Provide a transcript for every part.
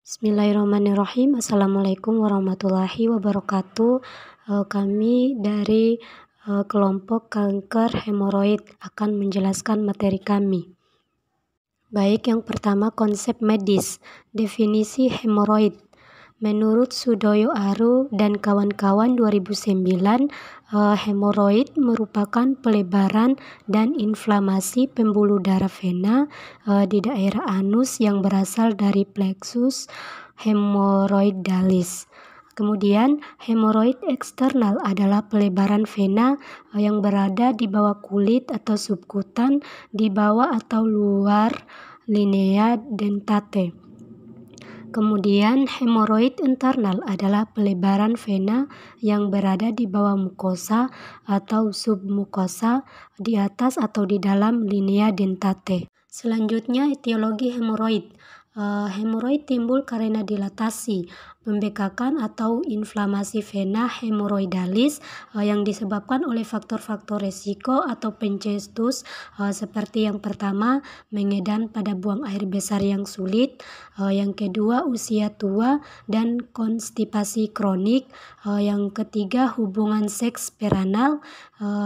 Bismillahirrahmanirrahim. Assalamualaikum warahmatullahi wabarakatuh. Kami dari kelompok kanker hemoroid akan menjelaskan materi kami. Baik, yang pertama konsep medis. Definisi hemoroid. Menurut Sudoyo Aru dan kawan-kawan 2009, hemoroid merupakan pelebaran dan inflamasi pembuluh darah vena di daerah anus yang berasal dari plexus hemoroidalis. Kemudian, hemoroid eksternal adalah pelebaran vena yang berada di bawah kulit atau subkutan, di bawah atau luar linea dentate. Kemudian, hemoroid internal adalah pelebaran vena yang berada di bawah mukosa atau submukosa, di atas atau di dalam linea dentate. Selanjutnya, etiologi hemoroid. Hemoroid timbul karena dilatasi, pembekakan atau inflamasi vena hemoroidalis yang disebabkan oleh faktor-faktor resiko atau pencetus seperti yang pertama, mengedan pada buang air besar yang sulit, yang kedua, usia tua dan konstipasi kronik, yang ketiga, hubungan seks peranal,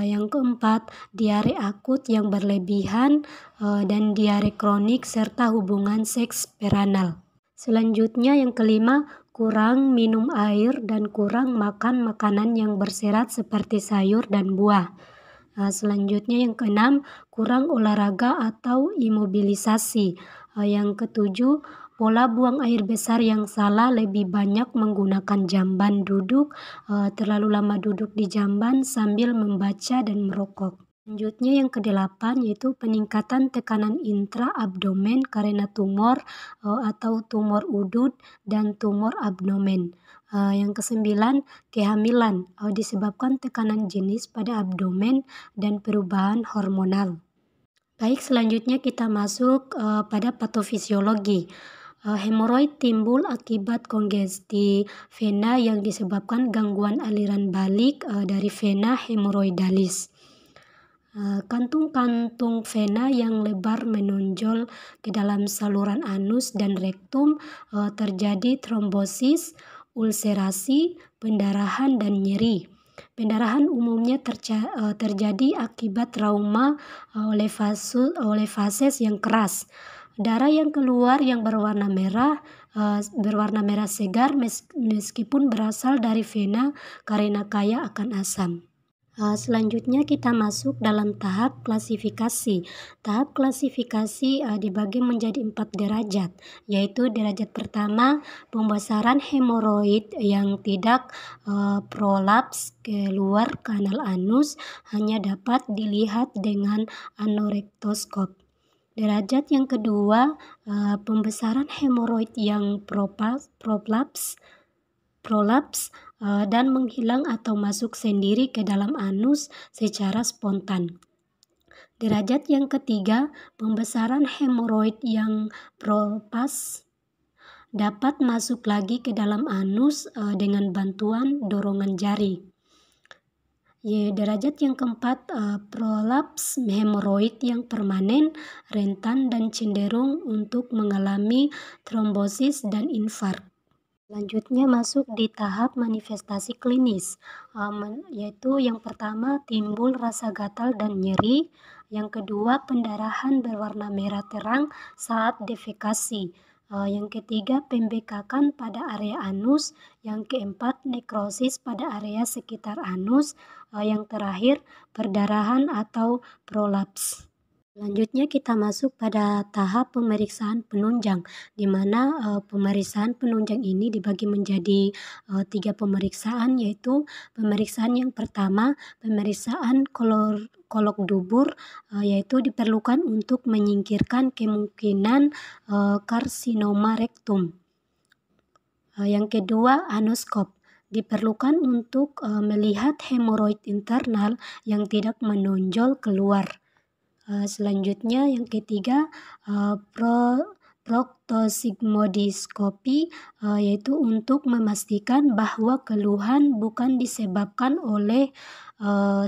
yang keempat, diare akut yang berlebihan, dan diare kronik serta hubungan seks peranal. Selanjutnya yang kelima, kurang minum air dan kurang makan makanan yang berserat seperti sayur dan buah. Selanjutnya yang keenam, kurang olahraga atau imobilisasi. Yang ketujuh, pola buang air besar yang salah, lebih banyak menggunakan jamban duduk, terlalu lama duduk di jamban sambil membaca dan merokok. Selanjutnya yang kedelapan yaitu peningkatan tekanan intra-abdomen karena tumor atau tumor udud dan tumor abdomen. Yang kesembilan, kehamilan disebabkan tekanan jenis pada abdomen dan perubahan hormonal. Baik, selanjutnya kita masuk pada patofisiologi. Hemoroid timbul akibat kongesti vena yang disebabkan gangguan aliran balik dari vena hemoroidalis. Kantung-kantung vena yang lebar menonjol ke dalam saluran anus dan rektum, terjadi trombosis, ulserasi, pendarahan, dan nyeri. Pendarahan umumnya terjadi akibat trauma oleh fases yang keras. Darah yang keluar yang berwarna merah segar meskipun berasal dari vena karena kaya akan asam. Selanjutnya kita masuk dalam tahap klasifikasi. Tahap klasifikasi dibagi menjadi 4 derajat, yaitu derajat pertama, pembesaran hemoroid yang tidak prolaps keluar kanal anus, hanya dapat dilihat dengan anorektoskop. Derajat yang kedua, pembesaran hemoroid yang prolaps dan menghilang atau masuk sendiri ke dalam anus secara spontan. Derajat yang ketiga, pembesaran hemoroid yang propas dapat masuk lagi ke dalam anus dengan bantuan dorongan jari. Derajat yang keempat, prolaps hemoroid yang permanen, rentan dan cenderung untuk mengalami trombosis dan infark. Selanjutnya masuk di tahap manifestasi klinis, yaitu yang pertama timbul rasa gatal dan nyeri, yang kedua pendarahan berwarna merah terang saat defekasi, yang ketiga pembekakan pada area anus, yang keempat nekrosis pada area sekitar anus, yang terakhir perdarahan atau prolaps. Selanjutnya kita masuk pada tahap pemeriksaan penunjang, di mana pemeriksaan penunjang ini dibagi menjadi 3 pemeriksaan, yaitu pemeriksaan yang pertama, pemeriksaan kolok dubur, yaitu diperlukan untuk menyingkirkan kemungkinan karsinoma rektum. Yang kedua, anoskop. Diperlukan untuk melihat hemoroid internal yang tidak menonjol keluar. Selanjutnya yang ketiga, proktosigmodiskopi, yaitu untuk memastikan bahwa keluhan bukan disebabkan oleh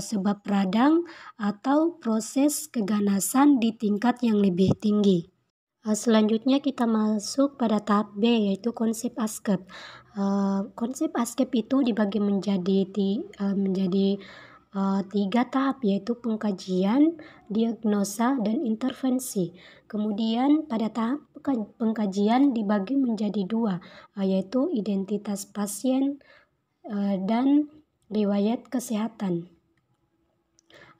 sebab radang atau proses keganasan di tingkat yang lebih tinggi. Selanjutnya kita masuk pada tahap B, yaitu konsep ASKEP. Konsep ASKEP itu dibagi menjadi 3 tahap, yaitu pengkajian, diagnosa, dan intervensi. Kemudian pada tahap pengkajian dibagi menjadi 2, yaitu identitas pasien dan riwayat kesehatan.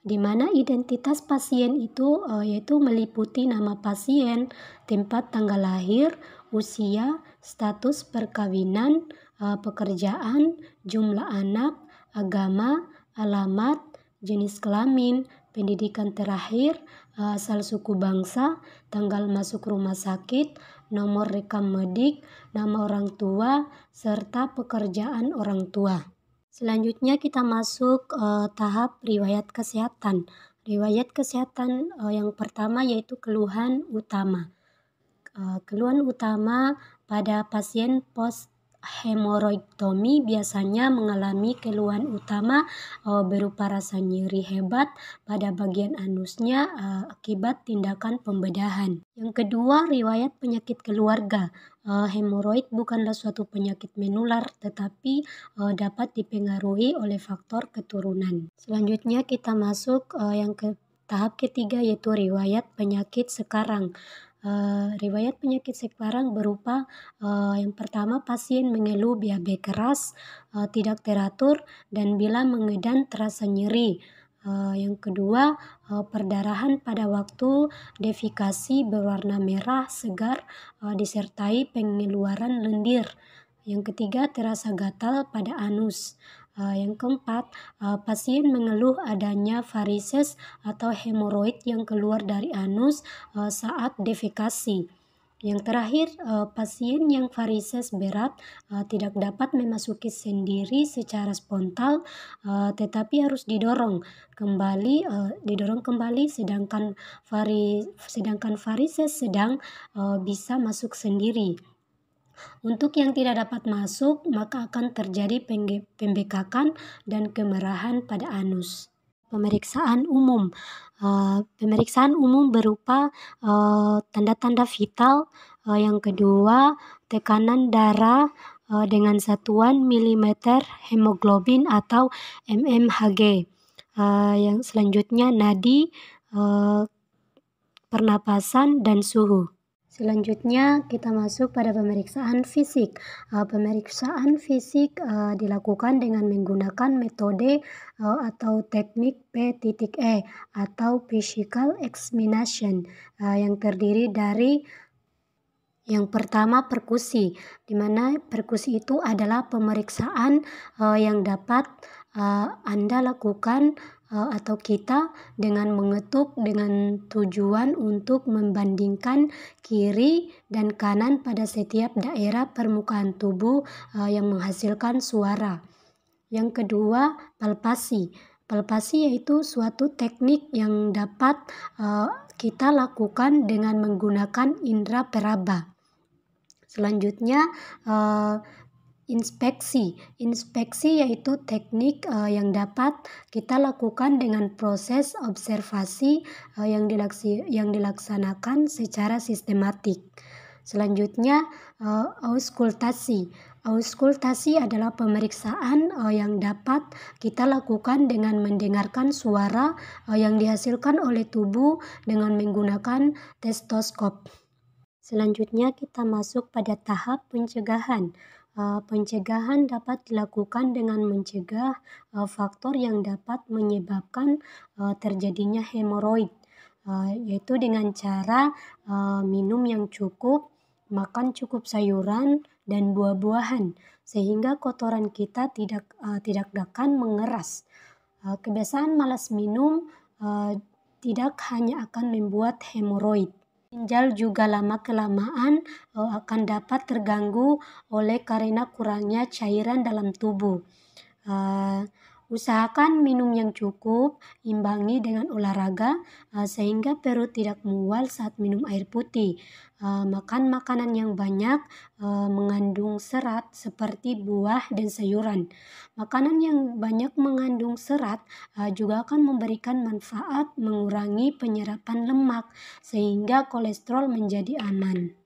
Di mana identitas pasien itu yaitu meliputi nama pasien, tempat tanggal lahir, usia, status perkawinan, pekerjaan, jumlah anak, agama, alamat, jenis kelamin, pendidikan terakhir, asal suku bangsa, tanggal masuk rumah sakit, nomor rekam medik, nama orang tua, serta pekerjaan orang tua. Selanjutnya kita masuk tahap riwayat kesehatan. Riwayat kesehatan yang pertama yaitu keluhan utama. Keluhan utama pada pasien post hemoroidektomi biasanya mengalami keluhan utama berupa rasa nyeri hebat pada bagian anusnya akibat tindakan pembedahan. Yang kedua, riwayat penyakit keluarga. Hemoroid bukanlah suatu penyakit menular, tetapi dapat dipengaruhi oleh faktor keturunan. Selanjutnya kita masuk tahap ketiga, yaitu riwayat penyakit sekarang. Riwayat penyakit sekarang berupa yang pertama, pasien mengeluh BAB keras, tidak teratur, dan bila mengedan terasa nyeri. Yang kedua, perdarahan pada waktu defekasi berwarna merah segar disertai pengeluaran lendir. Yang ketiga, terasa gatal pada anus. Yang keempat, pasien mengeluh adanya varises atau hemoroid yang keluar dari anus saat defekasi. Yang terakhir, pasien yang varises berat tidak dapat memasuki sendiri secara spontan, tetapi harus didorong kembali, sedangkan varises sedang bisa masuk sendiri. Untuk yang tidak dapat masuk, maka akan terjadi pembekakan dan kemerahan pada anus. Pemeriksaan umum. Pemeriksaan umum berupa tanda-tanda vital. Yang kedua, tekanan darah dengan satuan milimeter hemoglobin atau mmHg. Yang selanjutnya nadi, pernapasan, dan suhu. Selanjutnya kita masuk pada pemeriksaan fisik. Pemeriksaan fisik dilakukan dengan menggunakan metode atau teknik P.E atau physical examination yang terdiri dari yang pertama, perkusi, di mana perkusi itu adalah pemeriksaan yang dapat Anda lakukan atau kita dengan mengetuk dengan tujuan untuk membandingkan kiri dan kanan pada setiap daerah permukaan tubuh yang menghasilkan suara. Yang kedua, palpasi. Palpasi yaitu suatu teknik yang dapat kita lakukan dengan menggunakan indera peraba. Selanjutnya, inspeksi. Inspeksi yaitu teknik yang dapat kita lakukan dengan proses observasi yang dilaksanakan secara sistematik. Selanjutnya, auskultasi. Auskultasi adalah pemeriksaan yang dapat kita lakukan dengan mendengarkan suara yang dihasilkan oleh tubuh dengan menggunakan stetoskop. Selanjutnya kita masuk pada tahap pencegahan. Pencegahan dapat dilakukan dengan mencegah faktor yang dapat menyebabkan terjadinya hemoroid, yaitu dengan cara minum yang cukup, makan cukup sayuran dan buah-buahan, sehingga kotoran kita tidak akan mengeras. Kebiasaan malas minum tidak hanya akan membuat hemoroid. Ginjal juga lama-kelamaan akan dapat terganggu karena kurangnya cairan dalam tubuh. Usahakan minum yang cukup, imbangi dengan olahraga sehingga perut tidak mual saat minum air putih. Makan makanan yang banyak mengandung serat seperti buah dan sayuran. Makanan yang banyak mengandung serat juga akan memberikan manfaat mengurangi penyerapan lemak sehingga kolesterol menjadi aman.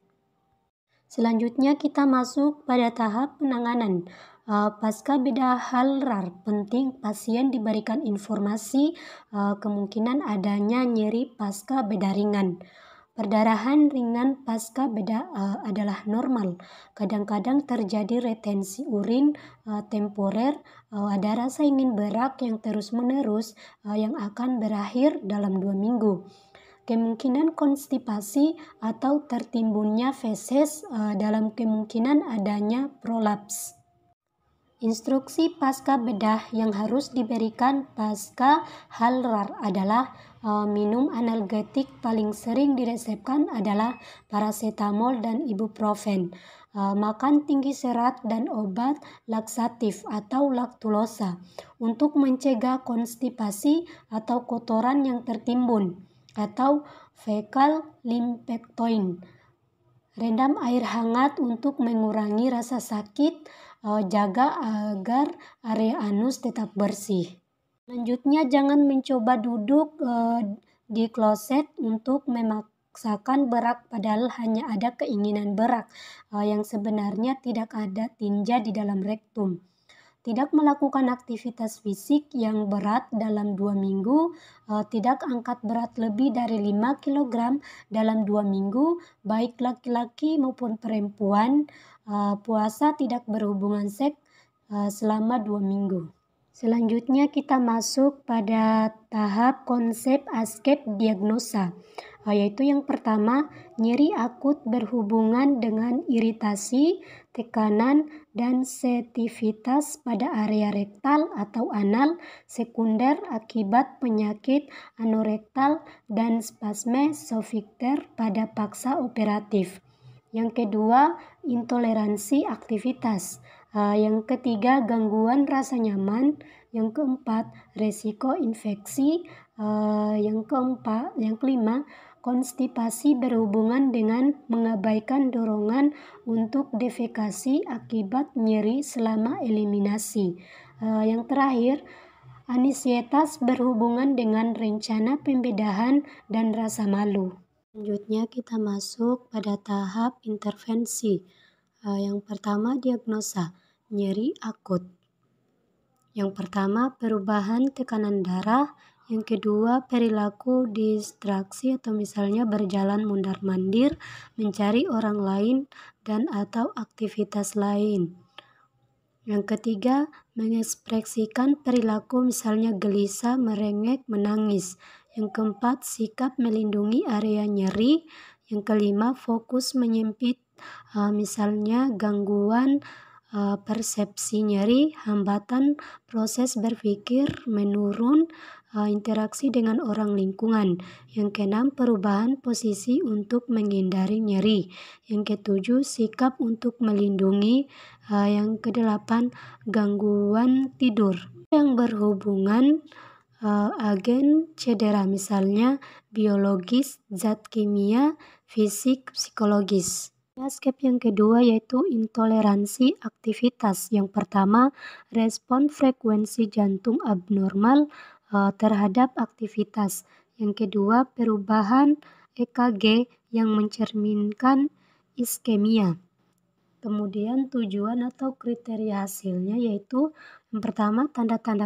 Selanjutnya kita masuk pada tahap penanganan. Pasca beda hal RAR, penting pasien diberikan informasi kemungkinan adanya nyeri pasca beda ringan. Perdarahan ringan pasca beda adalah normal. Kadang-kadang terjadi retensi urin temporer, ada rasa ingin berak yang terus-menerus yang akan berakhir dalam 2 minggu. Kemungkinan konstipasi atau tertimbunnya feses dalam kemungkinan adanya prolaps. Instruksi pasca bedah yang harus diberikan pasca hal RAR adalah minum analgetik paling sering diresepkan adalah paracetamol dan ibuprofen. Makan tinggi serat dan obat laksatif atau laktulosa untuk mencegah konstipasi atau kotoran yang tertimbun atau fecal lympectoin. Rendam air hangat untuk mengurangi rasa sakit, jaga agar area anus tetap bersih. Selanjutnya jangan mencoba duduk di kloset untuk memaksakan berak padahal hanya ada keinginan berak yang sebenarnya tidak ada tinja di dalam rektum. Tidak melakukan aktivitas fisik yang berat dalam 2 minggu, tidak angkat berat lebih dari 5 kg dalam 2 minggu, baik laki-laki maupun perempuan, puasa tidak berhubungan seks selama 2 minggu. Selanjutnya kita masuk pada tahap konsep ASCEP diagnosa, yaitu yang pertama, nyeri akut berhubungan dengan iritasi, tekanan, dan sensitivitas pada area rektal atau anal sekunder akibat penyakit anorektal dan spasme sphincter pada paksa operatif. Yang kedua, intoleransi aktivitas. Yang ketiga, gangguan rasa nyaman. Yang keempat, resiko infeksi. Yang kelima, konstipasi berhubungan dengan mengabaikan dorongan untuk defekasi akibat nyeri selama eliminasi. Yang terakhir, ansietas berhubungan dengan rencana pembedahan dan rasa malu. Selanjutnya kita masuk pada tahap intervensi. Yang pertama, diagnosa nyeri akut. Yang pertama, perubahan tekanan darah. Yang kedua, perilaku distraksi atau misalnya berjalan mundar-mandir, mencari orang lain dan atau aktivitas lain. Yang ketiga, mengekspresikan perilaku misalnya gelisah, merengek, menangis. Yang keempat, sikap melindungi area nyeri. Yang kelima, fokus menyempit, misalnya gangguan persepsi nyeri, hambatan proses berpikir menurun, interaksi dengan orang lingkungan. Yang keenam, perubahan posisi untuk menghindari nyeri. Yang ketujuh, sikap untuk melindungi. Yang kedelapan, gangguan tidur yang berhubungan agen cedera misalnya biologis, zat kimia, fisik, psikologis. ASCEP yang kedua yaitu intoleransi aktivitas. Yang pertama, respon frekuensi jantung abnormal terhadap aktivitas. Yang kedua, perubahan EKG yang mencerminkan iskemia. Kemudian tujuan atau kriteria hasilnya yaitu yang pertama tanda-tanda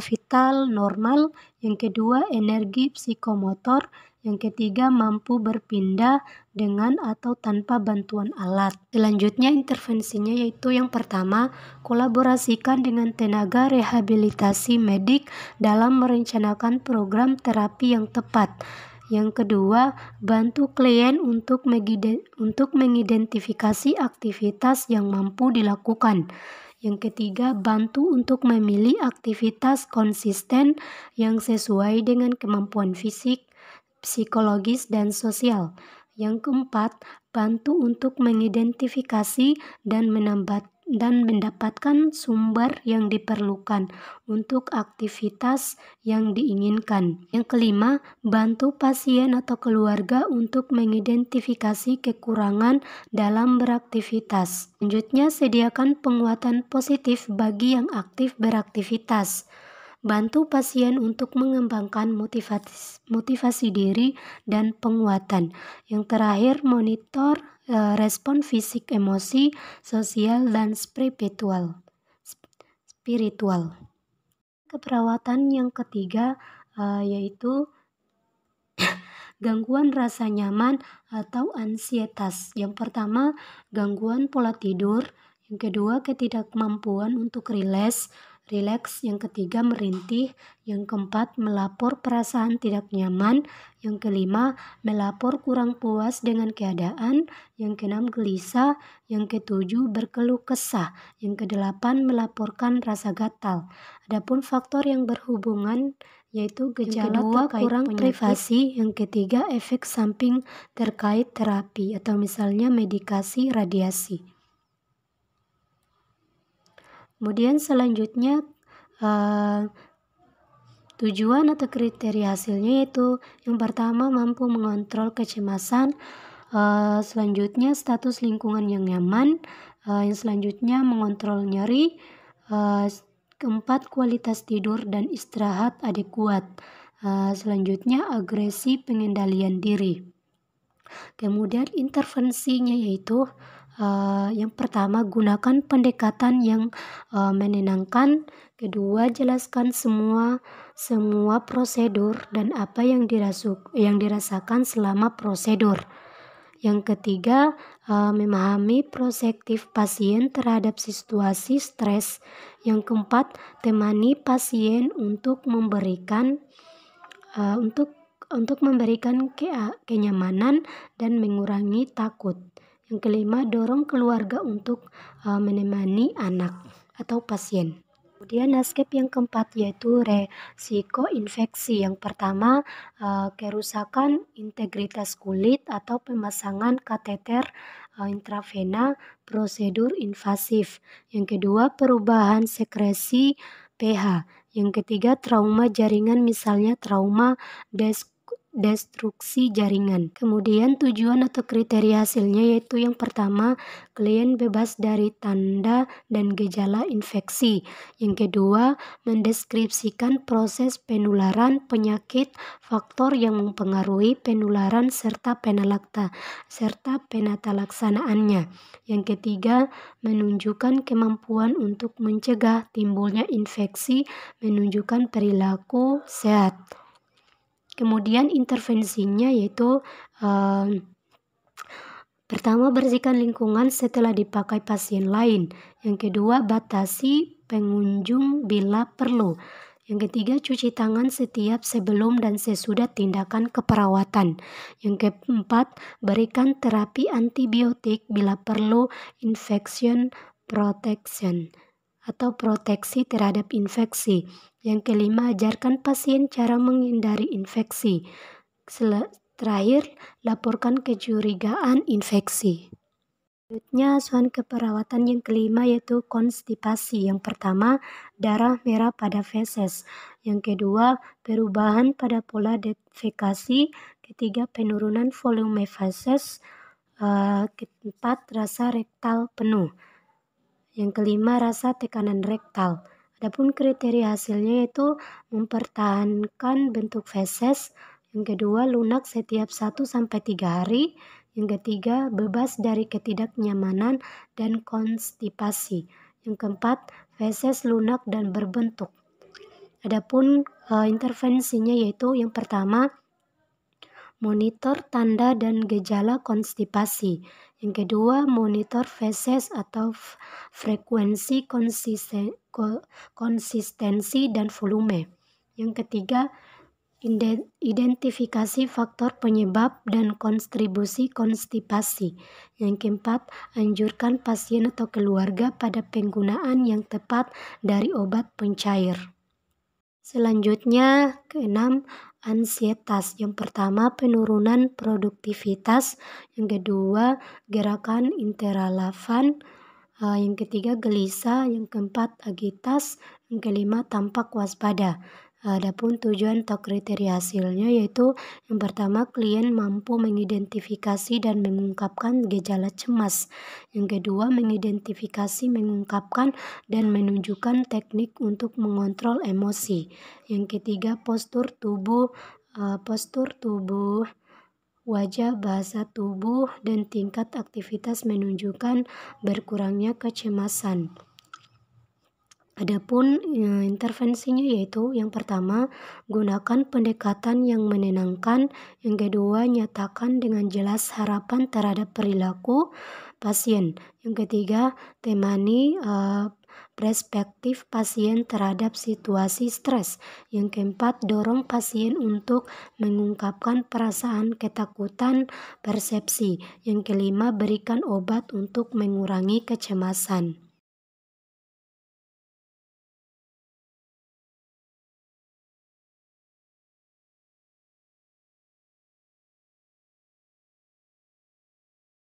vital normal, yang kedua energi psikomotor, yang ketiga mampu berpindah dengan atau tanpa bantuan alat. Selanjutnya intervensinya yaitu yang pertama kolaborasikan dengan tenaga rehabilitasi medik dalam merencanakan program terapi yang tepat. Yang kedua, bantu klien untuk mengidentifikasi aktivitas yang mampu dilakukan. Yang ketiga, bantu untuk memilih aktivitas konsisten yang sesuai dengan kemampuan fisik, psikologis, dan sosial. Yang keempat, bantu untuk mengidentifikasi dan mendapatkan sumber yang diperlukan untuk aktivitas yang diinginkan. Yang kelima, bantu pasien atau keluarga untuk mengidentifikasi kekurangan dalam beraktivitas. Selanjutnya, sediakan penguatan positif bagi yang aktif beraktivitas. Bantu pasien untuk mengembangkan motivasi diri dan penguatan. Yang terakhir, monitor respon fisik, emosi, sosial, dan spiritual. Keperawatan yang ketiga yaitu gangguan rasa nyaman atau ansietas. Yang pertama, gangguan pola tidur. Yang kedua, ketidakmampuan untuk rileks. Yang ketiga, merintih. Yang keempat, melapor perasaan tidak nyaman. Yang kelima, melapor kurang puas dengan keadaan. Yang keenam, gelisah. Yang ketujuh, berkeluh kesah. Yang kedelapan, melaporkan rasa gatal. Adapun faktor yang berhubungan yaitu gejala kurang privasi. Yang ketiga, efek samping terkait terapi atau misalnya medikasi, radiasi. Kemudian selanjutnya tujuan atau kriteria hasilnya yaitu yang pertama, mampu mengontrol kecemasan. Selanjutnya, status lingkungan yang nyaman. Yang selanjutnya, mengontrol nyeri. Keempat, kualitas tidur dan istirahat adekuat. Selanjutnya, agresi, pengendalian diri. Kemudian intervensinya yaitu yang pertama, gunakan pendekatan yang menenangkan. Kedua, jelaskan semua prosedur dan apa yang dirasakan selama prosedur. Yang ketiga, memahami perspektif pasien terhadap situasi stres. Yang keempat, temani pasien untuk memberikan kenyamanan dan mengurangi takut. Yang kelima, dorong keluarga untuk menemani anak atau pasien. Kemudian aspek yang keempat yaitu resiko infeksi. Yang pertama, kerusakan integritas kulit atau pemasangan kateter intravena, prosedur invasif. Yang kedua, perubahan sekresi pH. Yang ketiga, trauma jaringan, misalnya trauma destruksi jaringan. Kemudian tujuan atau kriteria hasilnya yaitu yang pertama, klien bebas dari tanda dan gejala infeksi. Yang kedua, mendeskripsikan proses penularan penyakit, faktor yang mempengaruhi penularan serta penata laksanaannya. Yang ketiga, menunjukkan kemampuan untuk mencegah timbulnya infeksi, menunjukkan perilaku sehat. Kemudian intervensinya yaitu pertama, bersihkan lingkungan setelah dipakai pasien lain. Yang kedua, batasi pengunjung bila perlu. Yang ketiga, cuci tangan setiap sebelum dan sesudah tindakan keperawatan. Yang keempat, berikan terapi antibiotik bila perlu, infection protection atau proteksi terhadap infeksi. Yang kelima, ajarkan pasien cara menghindari infeksi. Terakhir, laporkan kecurigaan infeksi. Selanjutnya, asuhan keperawatan yang kelima yaitu konstipasi. Yang pertama, darah merah pada feses. Yang kedua, perubahan pada pola defekasi. Ketiga, penurunan volume feses. Keempat, rasa rektal penuh. Yang kelima, rasa tekanan rektal. Adapun kriteria hasilnya yaitu mempertahankan bentuk feses. Yang kedua, lunak setiap 1-3 hari. Yang ketiga, bebas dari ketidaknyamanan dan konstipasi. Yang keempat, feses lunak dan berbentuk. Adapun intervensinya yaitu yang pertama, monitor tanda dan gejala konstipasi. Yang kedua, monitor feses atau frekuensi, konsistensi, dan volume. Yang ketiga, identifikasi faktor penyebab dan kontribusi konstipasi. Yang keempat, anjurkan pasien atau keluarga pada penggunaan yang tepat dari obat pencair. Selanjutnya, keenam, ansietas. Yang pertama, penurunan produktivitas. Yang kedua, gerakan interlavan. Yang ketiga gelisah, yang keempat agitas, yang kelima tampak waspada. Adapun tujuan atau kriteria hasilnya yaitu yang pertama klien mampu mengidentifikasi dan mengungkapkan gejala cemas. Yang kedua mengidentifikasi, mengungkapkan dan menunjukkan teknik untuk mengontrol emosi. Yang ketiga postur tubuh, wajah, bahasa tubuh, dan tingkat aktivitas menunjukkan berkurangnya kecemasan. Adapun intervensinya yaitu yang pertama, gunakan pendekatan yang menenangkan. Yang kedua, nyatakan dengan jelas harapan terhadap perilaku pasien. Yang ketiga, temani perspektif pasien terhadap situasi stres. Yang keempat, dorong pasien untuk mengungkapkan perasaan ketakutan, persepsi. Yang kelima, berikan obat untuk mengurangi kecemasan.